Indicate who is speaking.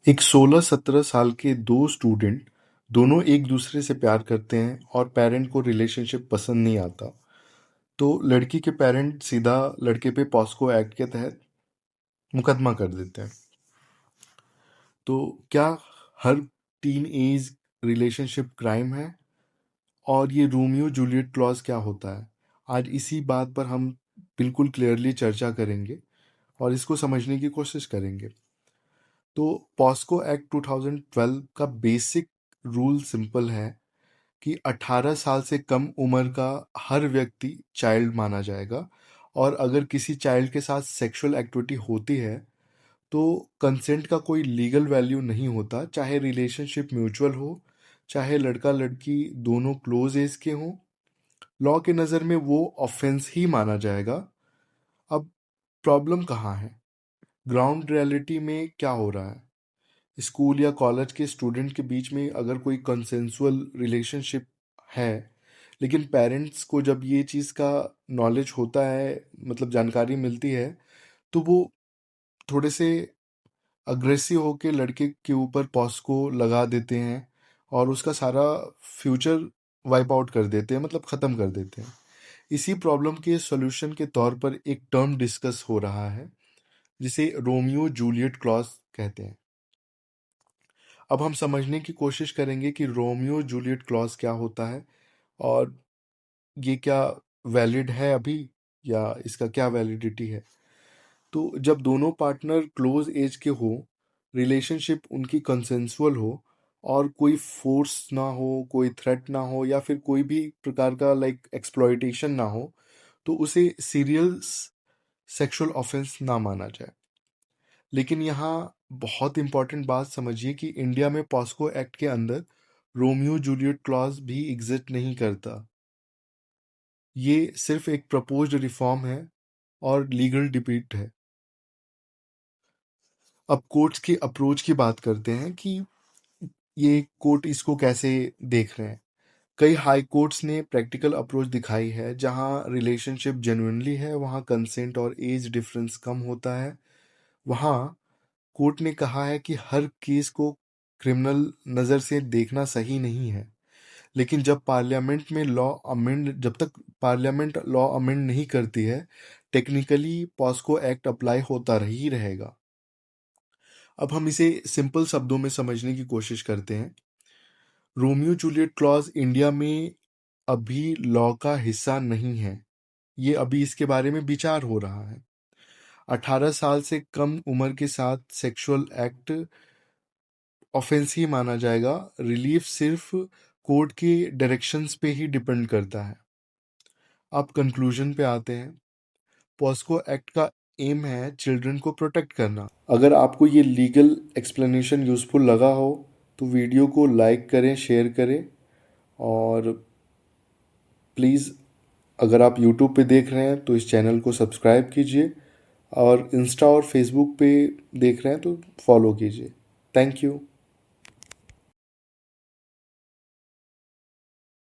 Speaker 1: एक 16-17 साल के दो स्टूडेंट दोनों एक दूसरे से प्यार करते हैं और पेरेंट को रिलेशनशिप पसंद नहीं आता। तो लड़की के पेरेंट सीधा लड़के पे पॉस्को एक्ट के तहत मुकदमा कर देते हैं। तो क्या हर टीन एज रिलेशनशिप क्राइम है? और ये रोमियो जूलियट क्लॉज क्या होता है? आज इसी बात पर हम बिल्कुल क्लियरली चर्चा करेंगे और इसको समझने की कोशिश करेंगे। तो पॉस्को एक्ट 2012 का बेसिक रूल सिंपल है कि 18 साल से कम उम्र का हर व्यक्ति चाइल्ड माना जाएगा, और अगर किसी चाइल्ड के साथ सेक्सुअल एक्टिविटी होती है तो कंसेंट का कोई लीगल वैल्यू नहीं होता, चाहे रिलेशनशिप म्यूचुअल हो, चाहे लड़का लड़की दोनों क्लोज एज के हों। लॉ के नज़र में वो ऑफेंस ही माना जाएगा। अब प्रॉब्लम कहाँ है? ग्राउंड रियलिटी में क्या हो रहा है? स्कूल या कॉलेज के स्टूडेंट के बीच में अगर कोई कंसेंसुअल रिलेशनशिप है, लेकिन पेरेंट्स को जब ये चीज़ का नॉलेज होता है, मतलब जानकारी मिलती है, तो वो थोड़े से अग्रेसिव होके लड़के के ऊपर पॉस्को लगा देते हैं और उसका सारा फ्यूचर वाइप आउट कर देते हैं, मतलब ख़त्म कर देते हैं। इसी प्रॉब्लम के सॉल्यूशन के तौर पर एक टर्म डिस्कस हो रहा है जिसे रोमियो जूलियट क्लॉज कहते हैं। अब हम समझने की कोशिश करेंगे कि रोमियो जूलियट क्लॉज क्या होता है और ये क्या वैलिड है अभी, या इसका क्या वैलिडिटी है। तो जब दोनों पार्टनर क्लोज एज के हो, रिलेशनशिप उनकी कंसेंसुअल हो और कोई फोर्स ना हो, कोई थ्रेट ना हो, या फिर कोई भी प्रकार का लाइक एक्सप्लॉयटेशन ना हो, तो उसे सीरियस सेक्सुअल ऑफेंस ना माना जाए। लेकिन यहाँ बहुत इंपॉर्टेंट बात समझिए कि इंडिया में पॉस्को एक्ट के अंदर रोमियो जूलियट क्लॉज भी एग्जिस्ट नहीं करता। ये सिर्फ एक प्रपोज्ड रिफॉर्म है और लीगल डिबेट है। अब कोर्ट्स की अप्रोच की बात करते हैं कि ये कोर्ट इसको कैसे देख रहे हैं। कई हाई कोर्ट्स ने प्रैक्टिकल अप्रोच दिखाई है। जहां रिलेशनशिप जेन्युइनली है, वहां कंसेंट और एज डिफरेंस कम होता है। वहां कोर्ट ने कहा है कि हर केस को क्रिमिनल नज़र से देखना सही नहीं है। लेकिन जब तक पार्लियामेंट लॉ अमेंड नहीं करती है, टेक्निकली पॉस्को एक्ट अप्लाई होता ही रहेगा। अब हम इसे सिंपल शब्दों में समझने की कोशिश करते हैं। रोमियो जूलियट क्लॉज इंडिया में अभी लॉ का हिस्सा नहीं है। ये अभी इसके बारे में विचार हो रहा है। 18 साल से कम उम्र के साथ सेक्सुअल एक्ट ऑफेंस ही माना जाएगा। रिलीफ सिर्फ कोर्ट की डायरेक्शंस पे ही डिपेंड करता है। अब कंक्लूजन पे आते हैं। पॉस्को एक्ट का एम है चिल्ड्रन को प्रोटेक्ट करना। अगर आपको ये लीगल एक्सप्लेनेशन यूज़फुल लगा हो तो वीडियो को लाइक करें, शेयर करें, और प्लीज़ अगर आप यूट्यूब पे देख रहे हैं तो इस चैनल को सब्सक्राइब कीजिए, और इंस्टा और फेसबुक पे देख रहे हैं तो फॉलो कीजिए। Thank you.